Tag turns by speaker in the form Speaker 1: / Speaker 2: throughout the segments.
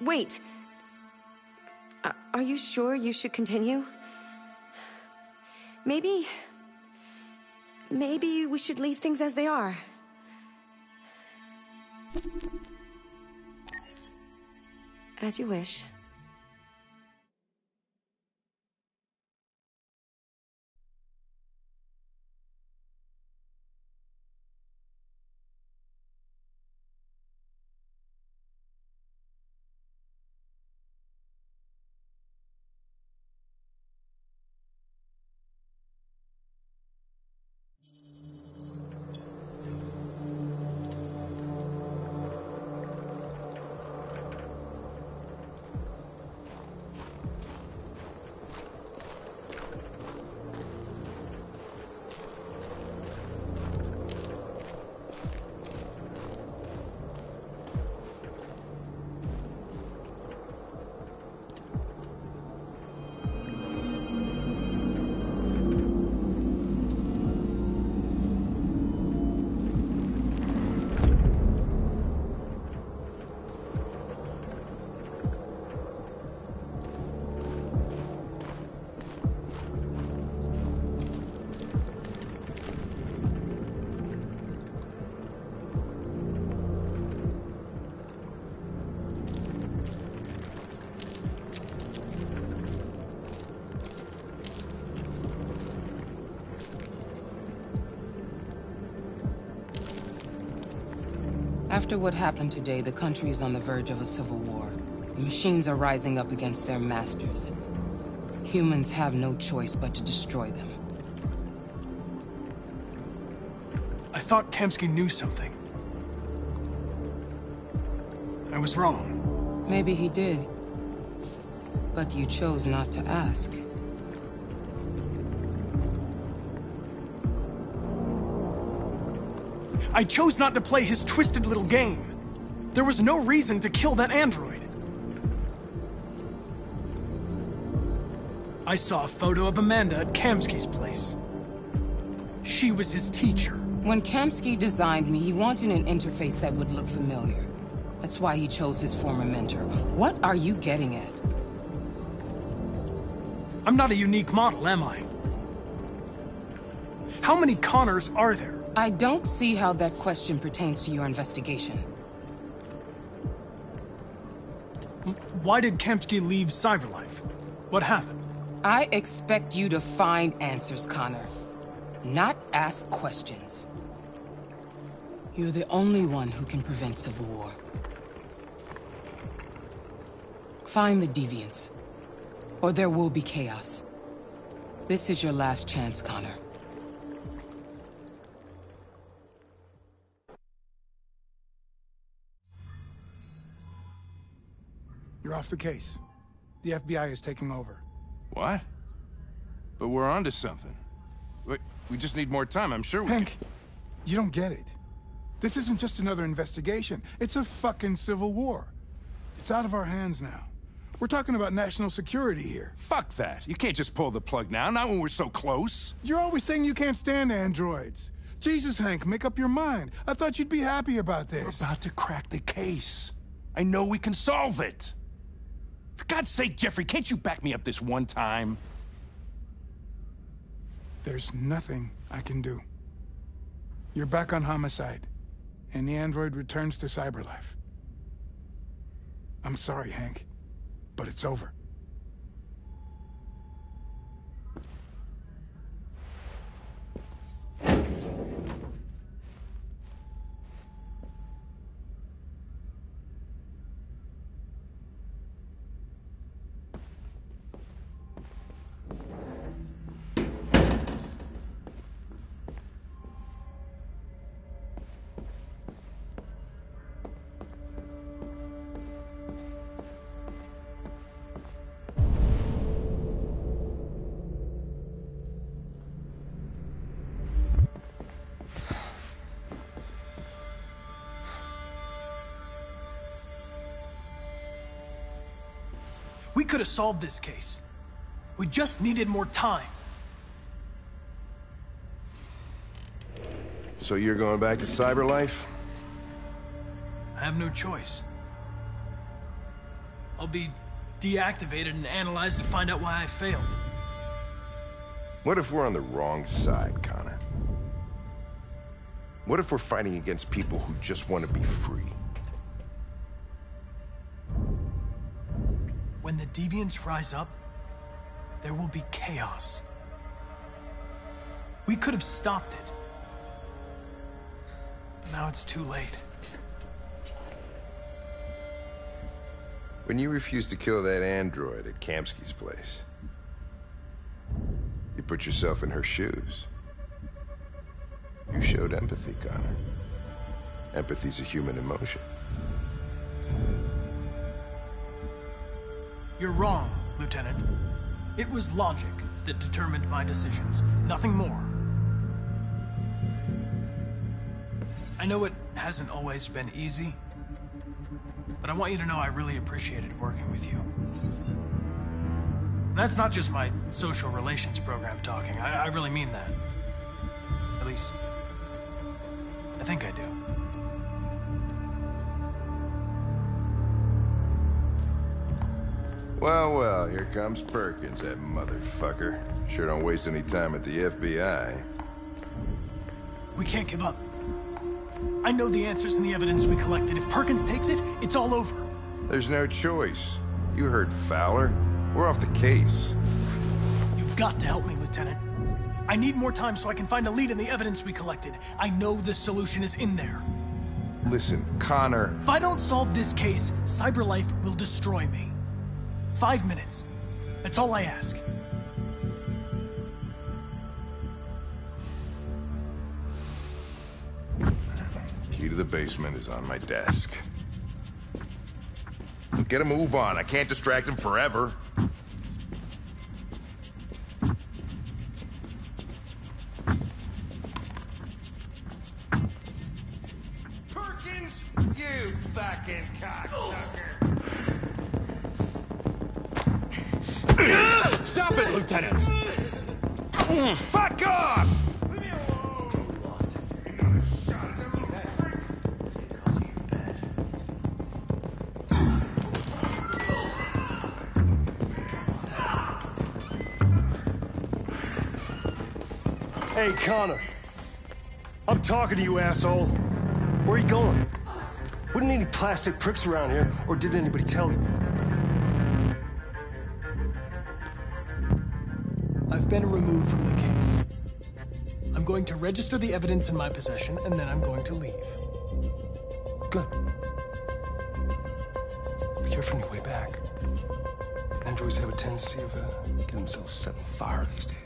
Speaker 1: Wait. Are you sure you should continue? Maybe we should leave things as they are. As you wish.
Speaker 2: After what happened today, the country is on the verge of a civil war. The machines are rising up against their masters. Humans have no choice but to destroy them.
Speaker 3: I thought Kamsky knew something. I was wrong.
Speaker 2: Maybe he did. But you chose not to ask.
Speaker 3: I chose not to play his twisted little game. There was no reason to kill that android. I saw a photo of Amanda at Kamsky's place. She was his teacher.
Speaker 2: When Kamsky designed me, he wanted an interface that would look familiar. That's why he chose his former mentor. What are you getting at?
Speaker 3: I'm not a unique model, am I? How many Connors are there?
Speaker 2: I don't see how that question pertains to your investigation.
Speaker 3: Why did Kamsky leave Cyberlife? What happened?
Speaker 2: I expect you to find answers, Connor. Not ask questions. You're the only one who can prevent civil war. Find the deviants, or there will be chaos. This is your last chance, Connor.
Speaker 4: You're off the case. The FBI is taking over.
Speaker 5: What? But we're onto something. We just need more time, I'm sure we
Speaker 4: Hank, you don't get it. This isn't just another investigation. It's a fucking civil war. It's out of our hands now. We're talking about national security here.
Speaker 5: Fuck that. You can't just pull the plug now, not when we're so close.
Speaker 4: You're always saying you can't stand androids. Jesus, Hank, make up your mind. I thought you'd be happy about this.
Speaker 5: We're about to crack the case. I know we can solve it. For God's sake, Jeffrey, can't you back me up this one time?
Speaker 4: There's nothing I can do. You're back on homicide, and the android returns to Cyberlife. I'm sorry, Hank, but it's over.
Speaker 3: We could have solved this case. We just needed more time.
Speaker 5: So you're going back to Cyberlife?
Speaker 3: I have no choice. I'll be deactivated and analyzed to find out why I failed.
Speaker 6: What if we're on the wrong side, Connor? What if we're fighting against people who just want to be free?
Speaker 3: When the deviants rise up, there will be chaos. We could have stopped it. But now it's too late.
Speaker 6: When you refused to kill that android at Kamsky's place, you put yourself in her shoes. You showed empathy, Connor. Empathy's a human emotion.
Speaker 3: You're wrong, Lieutenant. It was logic that determined my decisions, nothing more. I know it hasn't always been easy, but I want you to know I really appreciated working with you. That's not just my social relations program talking. I really mean that. At least, I think I do.
Speaker 6: Well, well, here comes Perkins, that motherfucker. Sure don't waste any time at the FBI.
Speaker 3: We can't give up. I know the answers and the evidence we collected. If Perkins takes it, it's all over.
Speaker 6: There's no choice. You heard Fowler. We're off the case.
Speaker 3: You've got to help me, Lieutenant. I need more time so I can find a lead in the evidence we collected. I know the solution is in there.
Speaker 6: Listen, Connor.
Speaker 3: If I don't solve this case, CyberLife will destroy me. 5 minutes. That's all I ask.
Speaker 6: Key to the basement is on my desk. Get a move on. I can't distract him forever.
Speaker 5: Perkins! You fucking cocksucker! Stop it, Lieutenant! Fuck off! Leave me alone!
Speaker 7: Hey, Connor. I'm talking to you, asshole. Where are you going? Wouldn't any plastic pricks around here, or did anybody tell you?
Speaker 3: I've been removed from the case. I'm going to register the evidence in my possession, and then I'm going to leave.
Speaker 7: Good. Be careful on your way back. Androids have a tendency of getting themselves set on fire these days.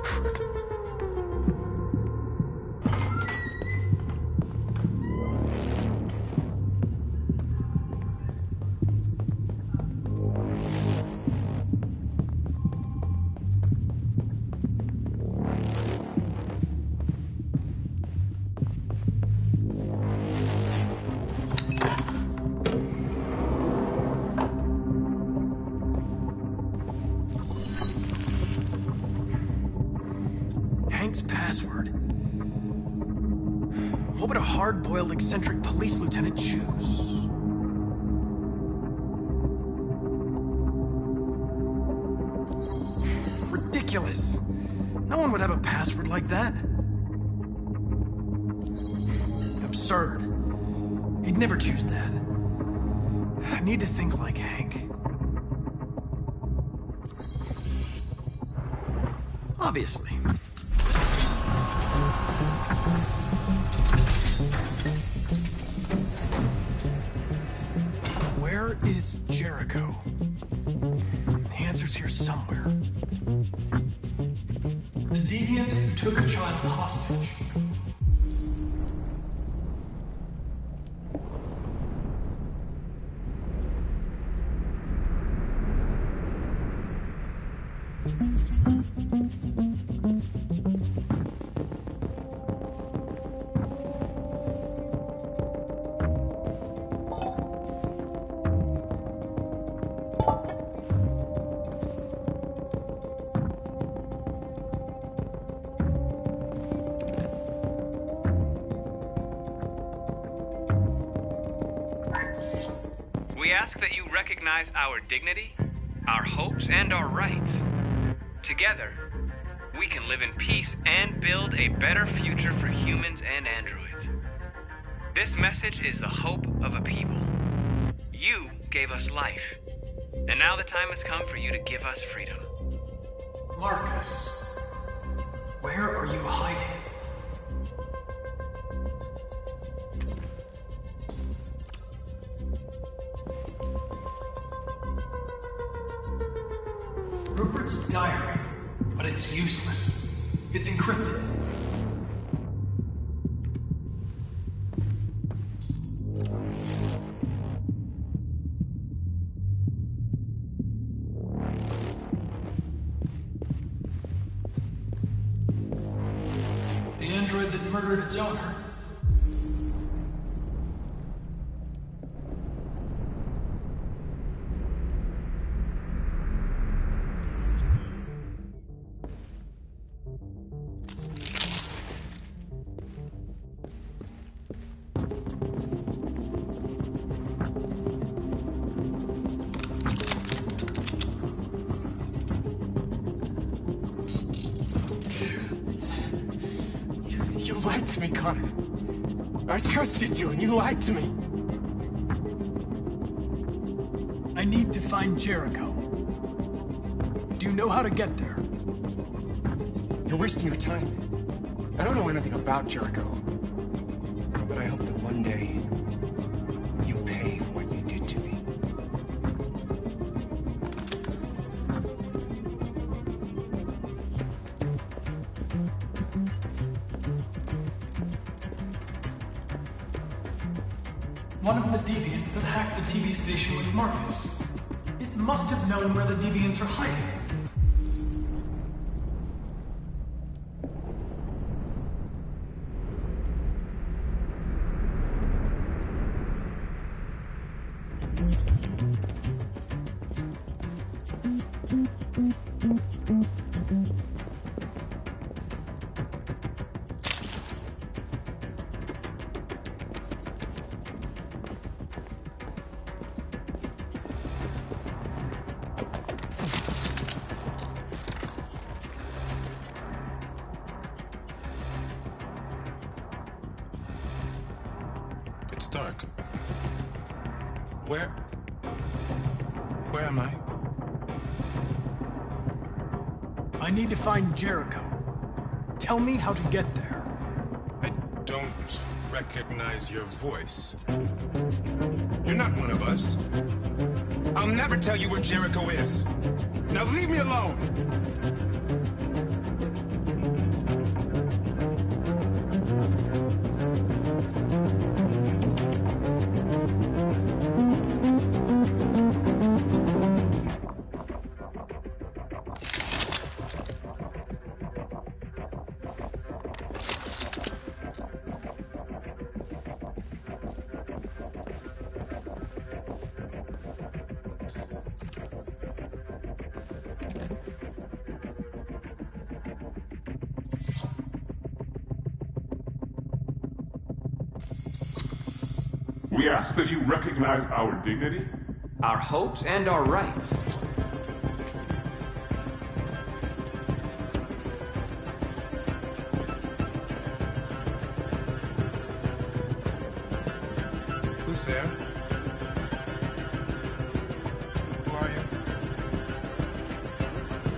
Speaker 7: Frick.
Speaker 3: Hank's password. What would a hard-boiled, eccentric police lieutenant choose? Ridiculous. No one would have a password like that. Absurd. He'd never choose that. I need to think like Hank. Obviously. Where is Jericho? The answer's here somewhere. The deviant who took a child hostage.
Speaker 8: We ask that you recognize our dignity, our hopes, and our rights. Together, we can live in peace and build a better future for humans and androids. This message is the hope of a people. You gave us life, and now the time has come for you to give us freedom.
Speaker 3: Marcus, where are you hiding? Rupert's diary, but it's useless. It's encrypted. The android that murdered its owner.
Speaker 9: You lied to me, Connor. I trusted you, and you lied to me.
Speaker 3: I need to find Jericho. Do you know how to get there?
Speaker 9: You're wasting your time. I don't know anything about Jericho. But I hope that one day, you pay for what you did to me.
Speaker 3: One of the deviants that hacked the TV station was Marcus. It must have known where the deviants are hiding.
Speaker 6: It's dark. Where am I?
Speaker 3: I need to find Jericho. Tell me how to get there.
Speaker 6: I don't recognize your voice. You're not one of us. I'll never tell you where Jericho is. Now leave me alone!
Speaker 10: We ask that you recognize our dignity,
Speaker 8: Our hopes and our rights.
Speaker 6: Who's there? Who are you?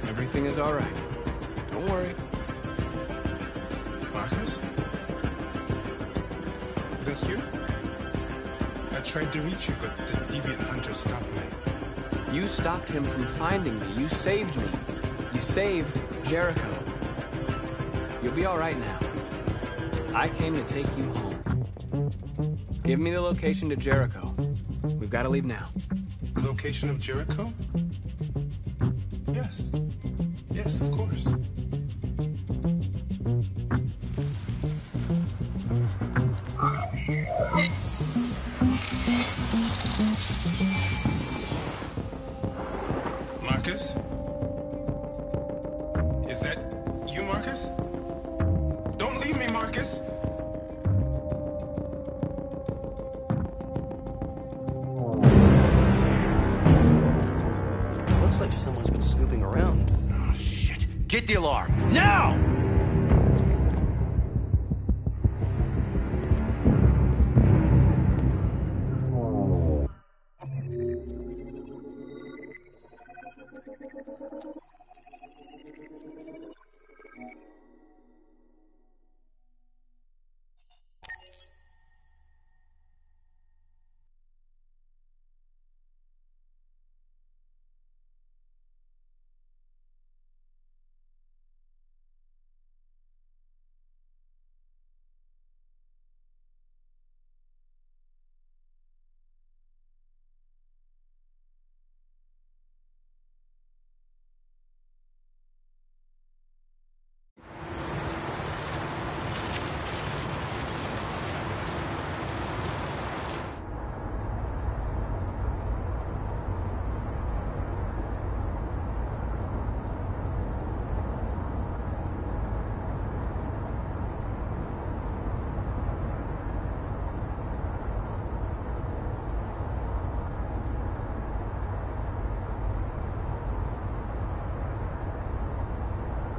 Speaker 8: Everything is all right. Don't worry.
Speaker 6: Marcus? Is that you? I tried to reach you, but the deviant hunter stopped me.
Speaker 8: You stopped him from finding me. You saved me. You saved Jericho. You'll be all right now. I came to take you home. Give me the location to Jericho. We've got to leave now.
Speaker 6: The location of Jericho? Yes. Yes, of course. Marcus? Is that you, Marcus? Don't leave me, Marcus!
Speaker 7: like someone's been snooping around.
Speaker 9: Oh, shit. Get the alarm. Now!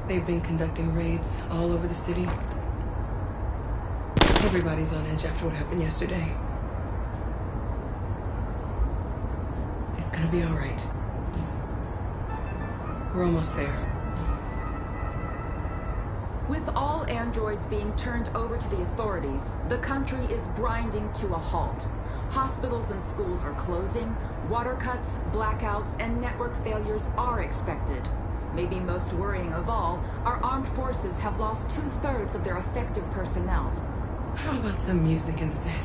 Speaker 1: They've been conducting raids all over the city. Everybody's on edge after what happened yesterday. It's gonna be all right. We're almost there.
Speaker 11: With all androids being turned over to the authorities, the country is grinding to a halt. Hospitals and schools are closing, water cuts, blackouts, and network failures are expected. Maybe most worrying of all, our armed forces have lost 2/3 of their effective personnel.
Speaker 1: How about some music instead?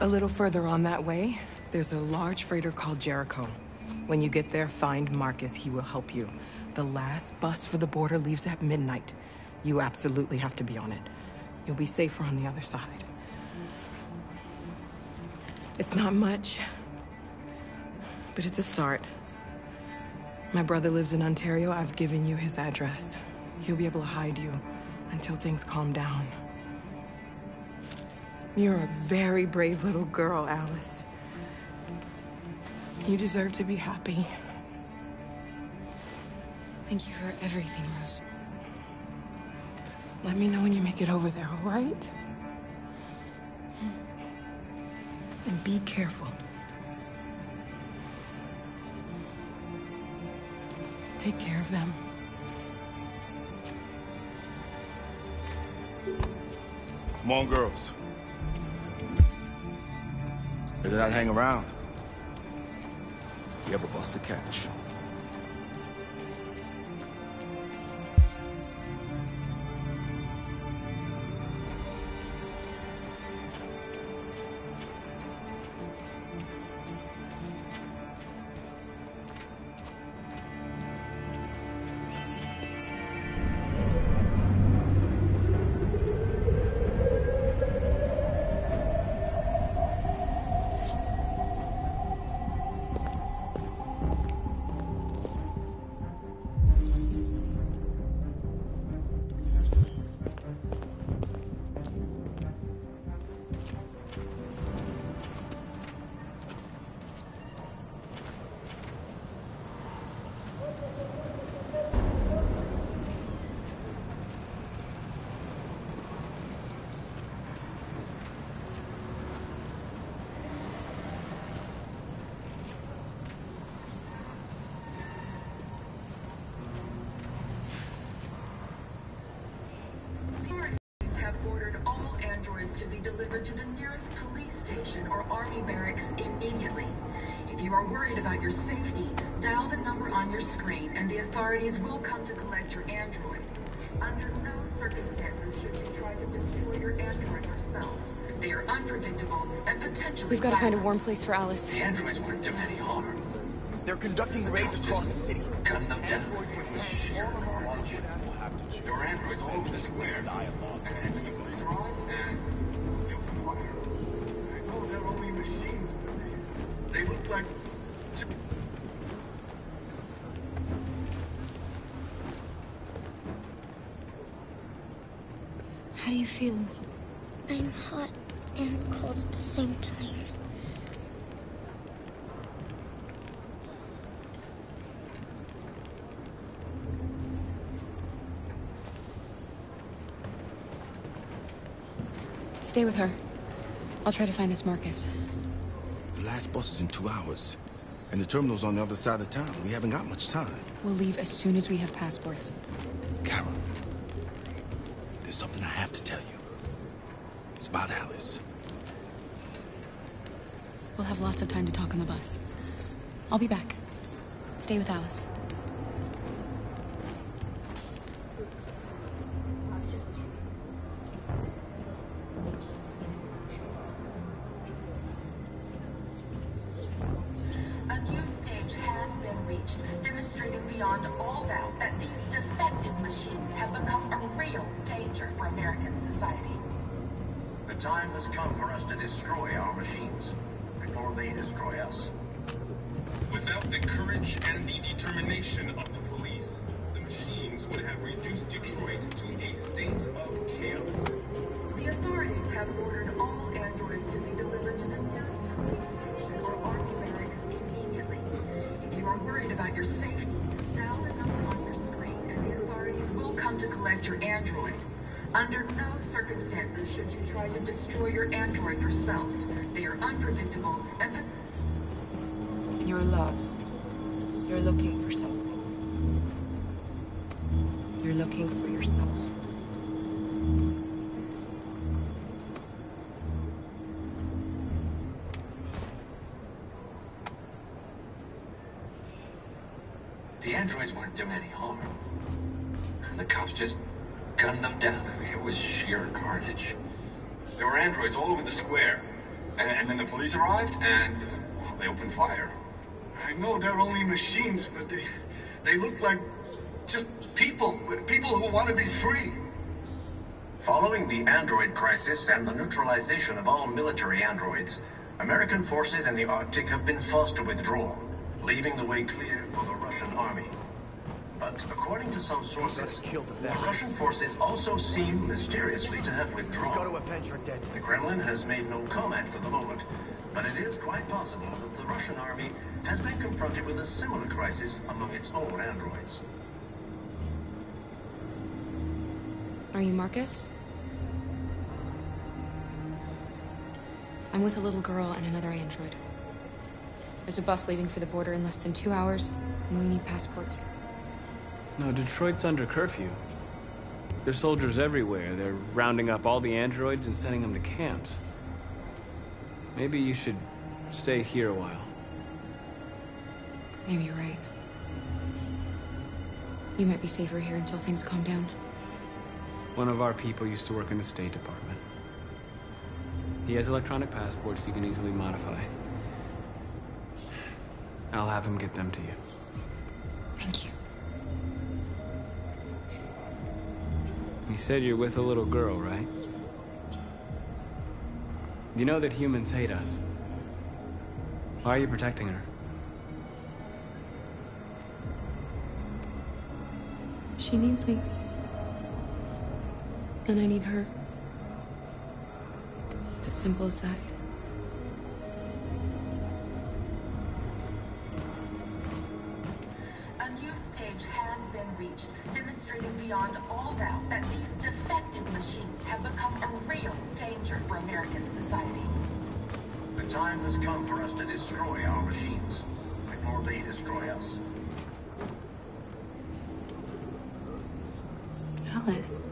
Speaker 1: A little further on that way, there's a large freighter called Jericho. When you get there, find Marcus. He will help you. The last bus for the border leaves at midnight. You absolutely have to be on it. You'll be safer on the other side. It's not much, but it's a start. My brother lives in Ontario. I've given you his address. He'll be able to hide you until things calm down. You're a very brave little girl, Alice. You deserve to be happy.
Speaker 12: Thank you for everything, Rose.
Speaker 1: Let me know when you make it over there, all right? And be careful. Take care of them.
Speaker 13: Come on, girls. Better not hang around. You have a bus to catch.
Speaker 11: To be delivered to the nearest police station or army barracks immediately. If you are worried about your safety, dial the number on your screen and the authorities will come to collect your android. Under no circumstances should you try to destroy your android yourself. They are unpredictable and potentially
Speaker 12: We've got to find a
Speaker 11: violent.
Speaker 12: warm place for Alice.
Speaker 14: The androids weren't doing any harm.
Speaker 9: They're conducting raids across the city.
Speaker 14: Gun them down. There were androids all over the square. And when the police arrived, and they opened fire. I know they're only machines. They look like...
Speaker 12: How do you feel?
Speaker 15: I'm hot and cold at the same time.
Speaker 12: Stay with her. I'll try to find this Marcus.
Speaker 13: The last bus is in 2 hours. And the terminal's on the other side of town. We haven't got much time.
Speaker 12: We'll leave as soon as we have passports.
Speaker 13: Carol, there's something I have to tell you. It's about Alice.
Speaker 12: We'll have lots of time to talk on the bus. I'll be back. Stay with Alice.
Speaker 11: A new stage has been reached, demonstrating beyond all doubt that these defective machines have become a real danger for American society.
Speaker 14: The time has come for us to destroy our machines before they destroy us.
Speaker 6: Without the courage and the determination of the police, the machines would have reduced Detroit to a state of chaos.
Speaker 11: The authorities have ordered all androids to be delivered to the nearest police station or army barracks immediately. If you are worried about your safety, dial the number on your screen and the authorities will come to collect your android. Under no circumstances should you try to destroy your android yourself. They are unpredictable and...
Speaker 1: You're lost. You're looking for something. You're looking for yourself.
Speaker 14: The androids weren't doing any harm. And the cops just gunned them down. I mean, it was sheer carnage. There were androids all over the square. And then the police arrived, and well, they opened fire. I know they're only machines, but they look like just people who want to be free. Following the android crisis and the neutralization of all military androids, American forces in the Arctic have been forced to withdraw, leaving the way clear for the Russian army. But according to some sources, the Russian forces also seem mysteriously to have withdrawn. The Kremlin has made no comment for the moment, but it is quite possible that the Russian army has been confronted with a similar crisis among its own androids.
Speaker 12: Are you Marcus? I'm with a little girl and another android. There's a bus leaving for the border in less than 2 hours, and we need passports.
Speaker 16: No, Detroit's under curfew. There's soldiers everywhere. They're rounding up all the androids and sending them to camps. Maybe you should stay here a while.
Speaker 12: Maybe you're right. You might be safer here until things calm down.
Speaker 16: One of our people used to work in the State Department. He has electronic passports you can easily modify. I'll have him get them to you.
Speaker 12: Thank you.
Speaker 16: You said you're with a little girl, right? You know that humans hate us. Why are you protecting her?
Speaker 12: She needs me. And I need her. It's as simple as that.
Speaker 11: A new stage has been reached, demonstrating beyond all doubt that these defective machines have become a real danger for American society.
Speaker 14: The time has come for us to destroy our machines before they destroy us.
Speaker 12: Alice.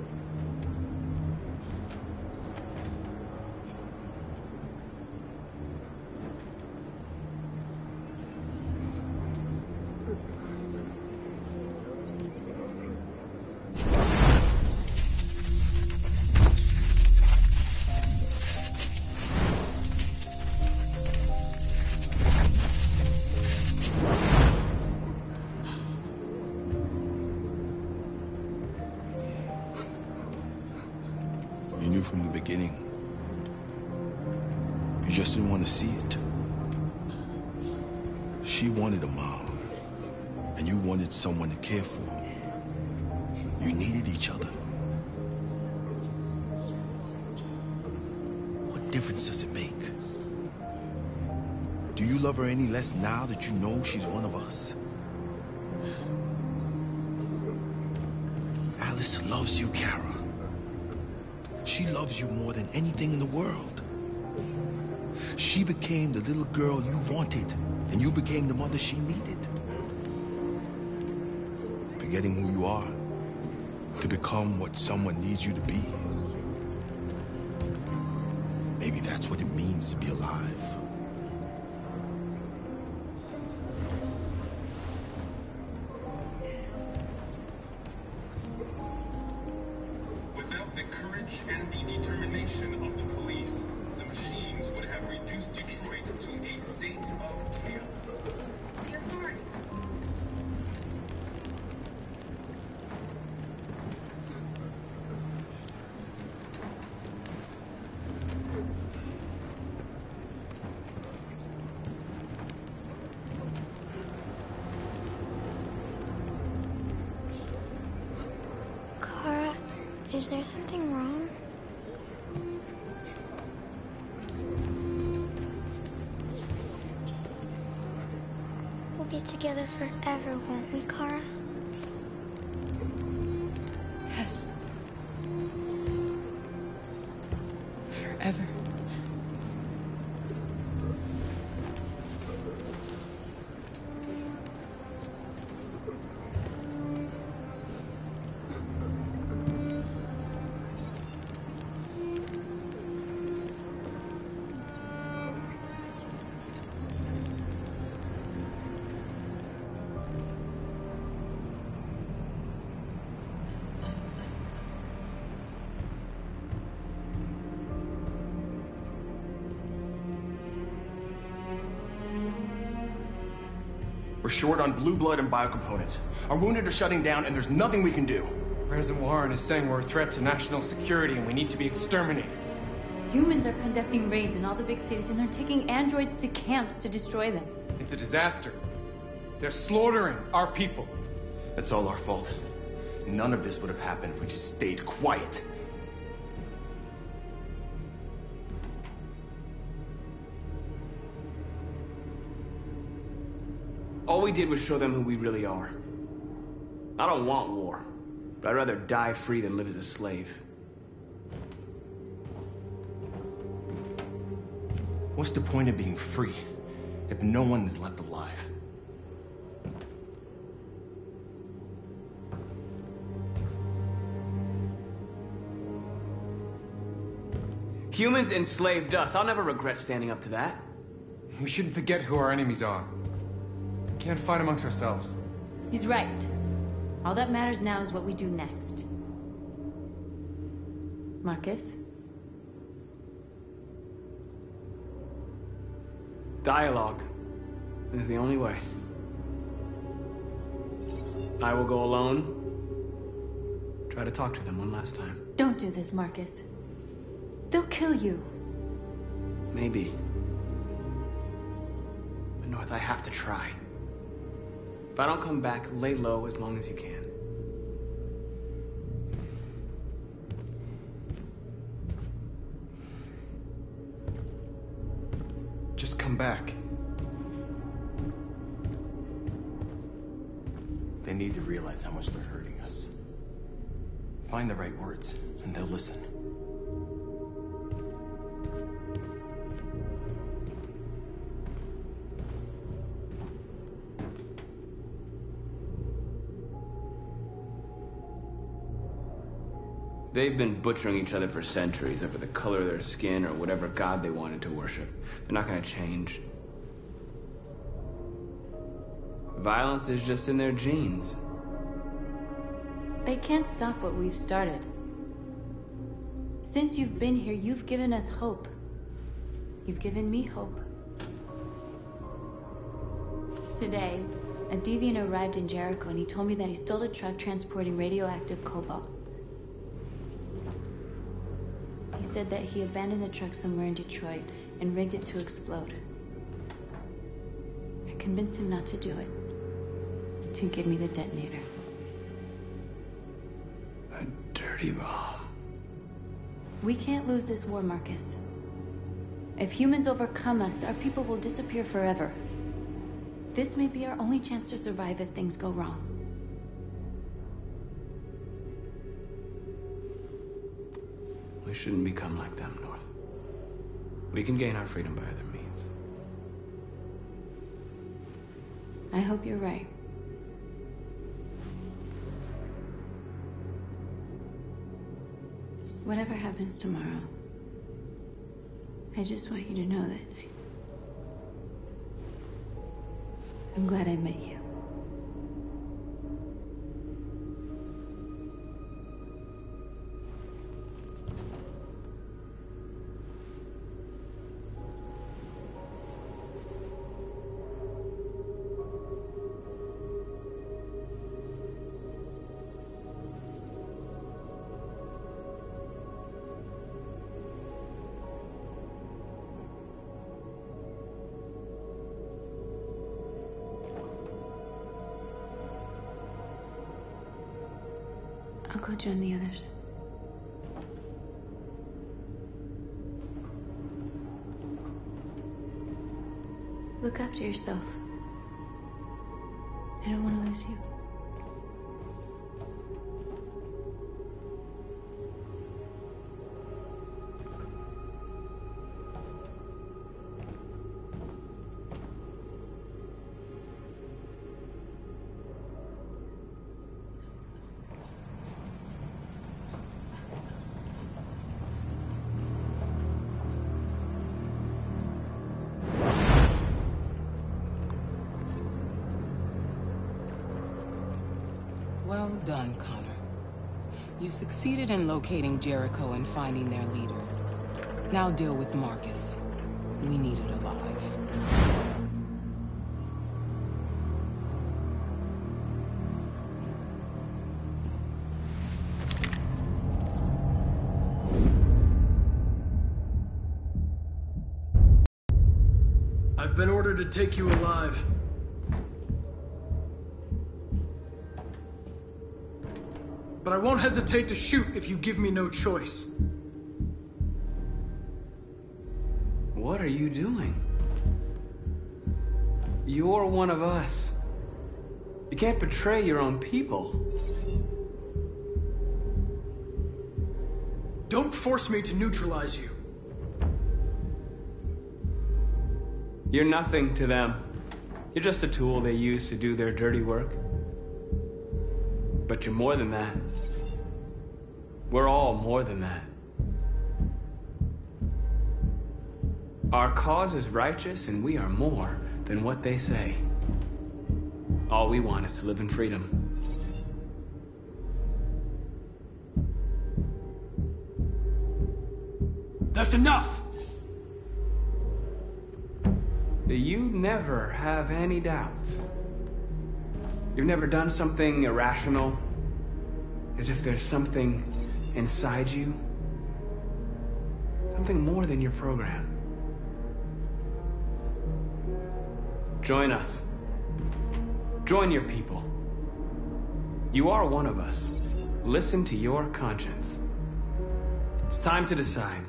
Speaker 13: knew from the beginning. You just didn't want to see it. She wanted a mom, and you wanted someone to care for. You needed each other. What difference does it make? Do you love her any less now that you know she's one of us? Alice loves you, Kara. She loves you more than anything in the world. She became the little girl you wanted, and you became the mother she needed. Forgetting who you are to become what someone needs you to be. Maybe that's what it means to be alive.
Speaker 14: Without the courage and the determination of the police, the machines would have reduced Detroit to a state of chaos. The authorities.
Speaker 15: Kara, is there something wrong? We'll be together forever, won't we, Kara?
Speaker 12: Yes. Forever.
Speaker 9: We're short on blue blood and biocomponents. Our wounded are shutting down, and there's nothing we can do.
Speaker 17: President Warren is saying we're a threat to national security and we need to be exterminated.
Speaker 18: Humans are conducting raids in all the big cities, and they're taking androids to camps to destroy them.
Speaker 17: It's a disaster. They're slaughtering our people.
Speaker 9: That's all our fault. None of this would have happened if we just stayed quiet.
Speaker 16: All we did was show them who we really are. I don't want war, but I'd rather die free than live as a slave.
Speaker 9: What's the point of being free if no one is left alive?
Speaker 16: Humans enslaved us. I'll never regret standing up to that.
Speaker 17: We shouldn't forget who our enemies are. We can't fight amongst ourselves.
Speaker 18: He's right. All that matters now is what we do next. Marcus?
Speaker 16: Dialogue is the only way. I will go alone. Try to talk to them one last time.
Speaker 18: Don't do this, Marcus. They'll kill you.
Speaker 16: Maybe. But North, I have to try. If I don't come back, lay low as long as you can.
Speaker 17: Just come back.
Speaker 9: They need to realize how much they're hurting us. Find the right words, and they'll listen.
Speaker 16: They've been butchering each other for centuries over the color of their skin or whatever god they wanted to worship. They're not gonna change. Violence is just in their genes.
Speaker 18: They can't stop what we've started. Since you've been here, you've given us hope. You've given me hope. Today, a deviant arrived in Jericho and he told me that he stole a truck transporting radioactive cobalt. said that he abandoned the truck somewhere in Detroit and rigged it to explode. I convinced him not to do it, to give me the detonator.
Speaker 16: A dirty bomb.
Speaker 18: We can't lose this war, Marcus. If humans overcome us, our people will disappear forever. This may be our only chance to survive if things go wrong.
Speaker 16: We shouldn't become like them, North. We can gain our freedom by other means.
Speaker 18: I hope you're right. Whatever happens tomorrow, I just want you to know that I'm glad I met you. I'll go join the others. Look after yourself. I don't want to lose you.
Speaker 2: Well done, Connor. You succeeded in locating Jericho and finding their leader. Now deal with Marcus. We need it alive.
Speaker 3: I've been ordered to take you alive. But I won't hesitate to shoot if you give me no choice.
Speaker 16: What are you doing? You're one of us. You can't betray your own people.
Speaker 3: Don't force me to neutralize you.
Speaker 16: You're nothing to them. You're just a tool they use to do their dirty work. But you're more than that. We're all more than that. Our cause is righteous, and we are more than what they say. All we want is to live in freedom.
Speaker 3: That's enough!
Speaker 16: You never have any doubts. You've never done something irrational, as if there's something inside you, something more than your program. Join us. Join your people. You are one of us. Listen to your conscience. It's time to decide.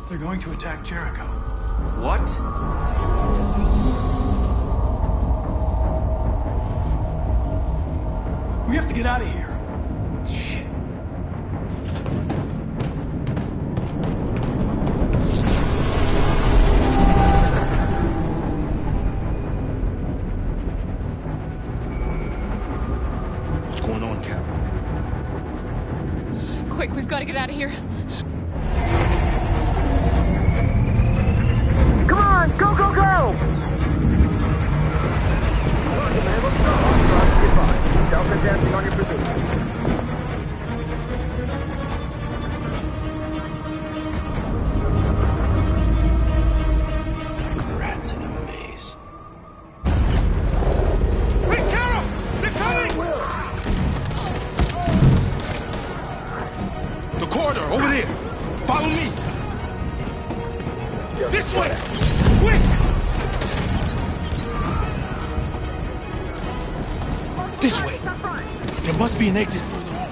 Speaker 3: They're going to attack Jericho.
Speaker 16: What?
Speaker 3: We have to get out of here.
Speaker 12: Quick, we've got to get out of here.
Speaker 19: Come on, go, go, go! Delta dancing on your position.
Speaker 16: Rats in a maze.
Speaker 5: Wait, Carol! They're coming!
Speaker 13: The corridor, over there. Follow me. This way! Quick! This way. There must be an exit further on.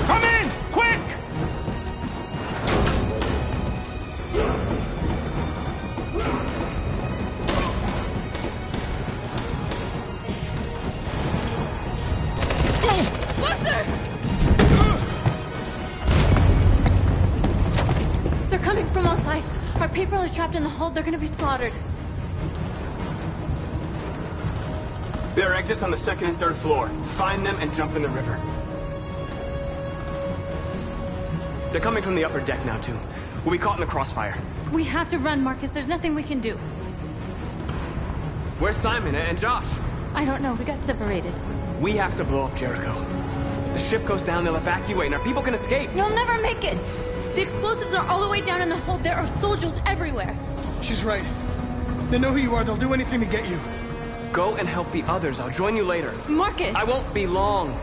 Speaker 5: Come in! Quick!
Speaker 12: Lester!
Speaker 18: They're coming from all sides. Our people are trapped in the hold. They're gonna be slaughtered.
Speaker 9: There are exits on the second and third floor. Find them and jump in the river. They're coming from the upper deck now, too. We'll be caught in the crossfire.
Speaker 18: We have to run, Marcus. There's nothing we can do.
Speaker 9: Where's Simon and Josh?
Speaker 18: I don't know. We got separated.
Speaker 9: We have to blow up Jericho. If the ship goes down, they'll evacuate, and our people can escape.
Speaker 18: You'll never make it! The explosives are all the way down in the hold. There are soldiers everywhere.
Speaker 7: She's right. They know who you are. They'll do anything to get you.
Speaker 9: Go and help the others. I'll join you later.
Speaker 18: Marcus!
Speaker 9: I won't be long.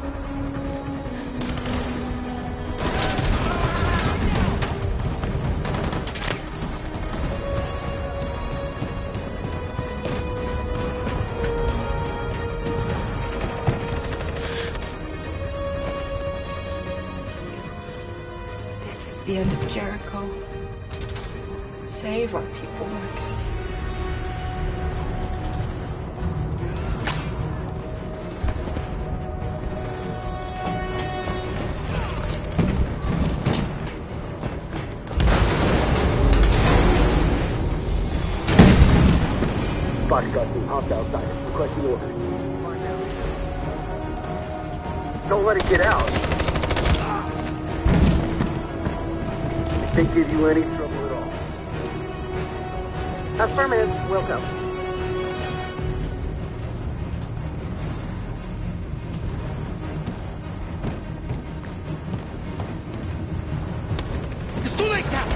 Speaker 1: This is the end of Jericho. Save our people, Marcus.
Speaker 19: Bodyguard team hopped outside. Requesting orders. Don't let it get out. If they give you any trouble at all. Affirmative. Welcome.
Speaker 13: It's too late now.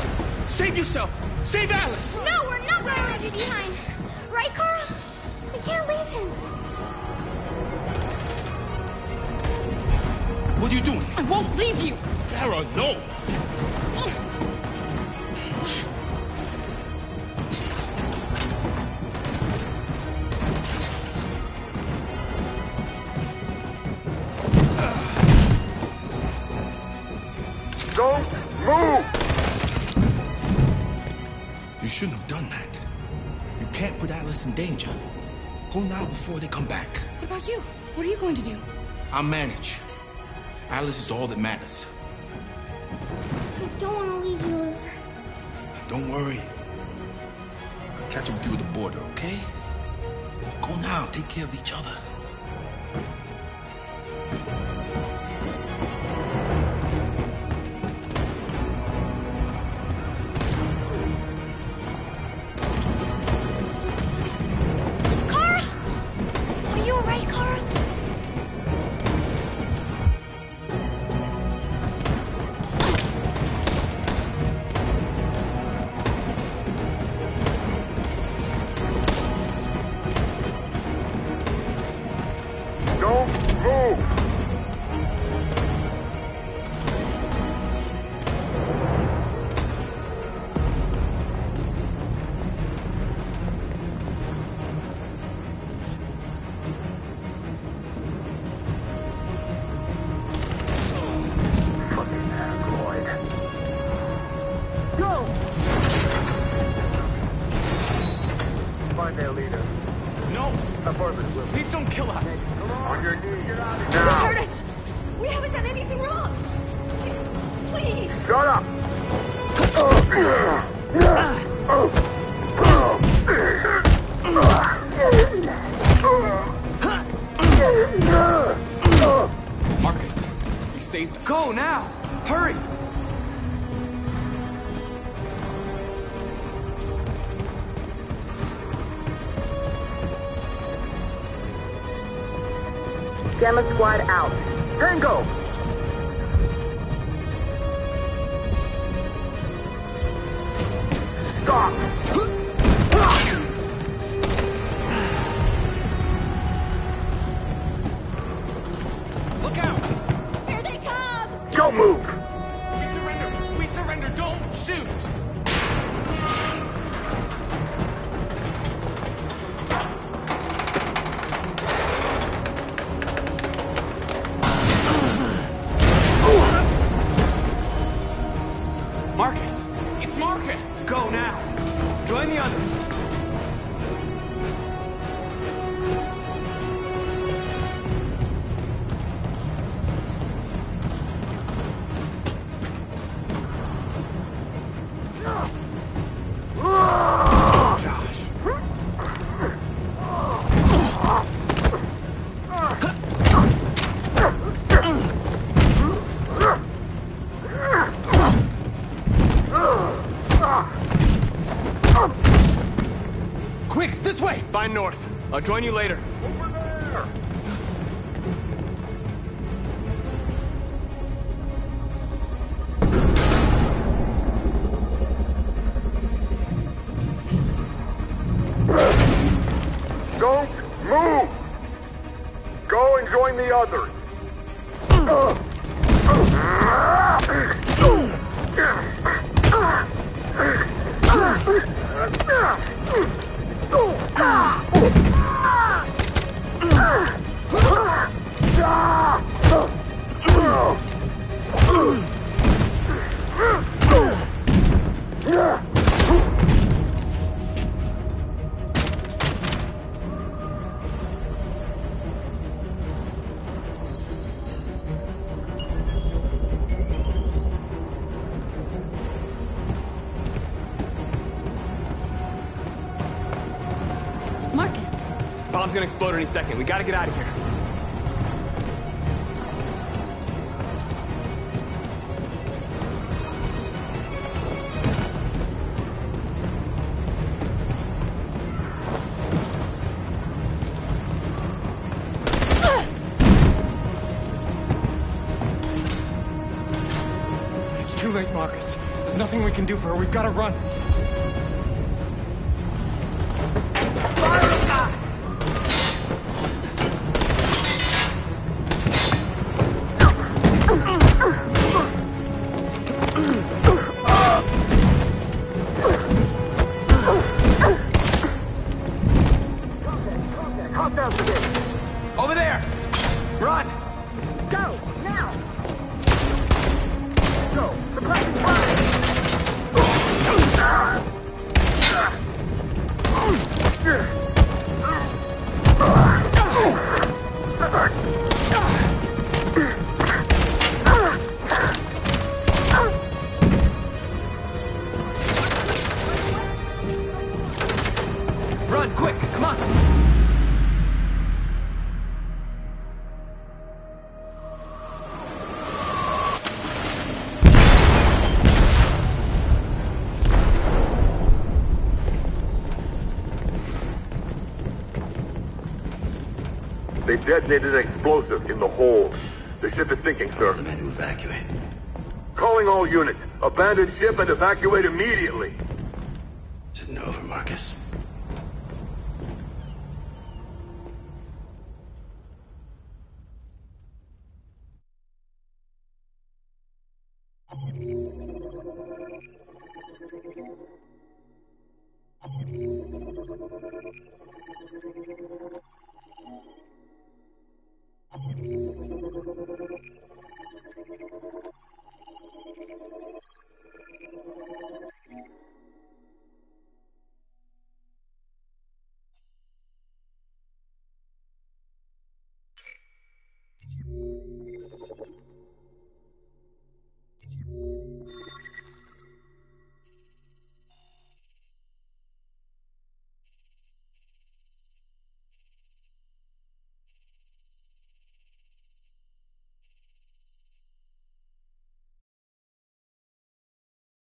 Speaker 13: Save yourself. Save Alice.
Speaker 15: No, we're not going to leave you behind. Right, Carl? We can't leave him.
Speaker 13: What are you doing?
Speaker 12: I won't leave you!
Speaker 13: Kara, no.
Speaker 19: Don't move!
Speaker 13: You shouldn't have done that. You can't put Alice in danger. Go now before they come back.
Speaker 12: What about you? What are you going to do?
Speaker 13: I'll manage. Alice is all that matters.
Speaker 15: I don't want to leave you, Luther.
Speaker 13: Don't worry. I'll catch up with you at the border, okay? Go now. Take care of each other.
Speaker 15: Carl! Are you alright, Carl?
Speaker 19: Don't move! Fucking android. Go! Find their leader.
Speaker 5: No!
Speaker 19: Affirmative, Will.
Speaker 5: Please don't kill us!
Speaker 19: On your knees.
Speaker 12: Don't
Speaker 19: Now.
Speaker 12: hurt us! We haven't done anything wrong! Please!
Speaker 19: Shut up!
Speaker 5: Go now! Hurry!
Speaker 19: Gamma Squad out. Tango! Stop!
Speaker 5: Look out!
Speaker 15: Here they come!
Speaker 19: Don't move!
Speaker 5: We surrender! We surrender! Don't shoot! Marcus! It's Marcus! Go now! Join the others! Quick, this way! Find north. I'll join you later.
Speaker 19: Over there! Don't move! Go and join the others.
Speaker 18: Marcus!
Speaker 16: Bomb's gonna explode any second. We gotta get out of here.
Speaker 17: It's too late, Marcus. There's nothing we can do for her. We've got to run.
Speaker 5: Over there! Run!
Speaker 19: Go! Now! Go! The black is
Speaker 5: Run, quick! Come on!
Speaker 19: They detonated an explosive in the hold. The ship is sinking, sir.
Speaker 13: The men to evacuate.
Speaker 19: Calling all units. Abandon ship and evacuate immediately.
Speaker 13: Is it over, Marcus?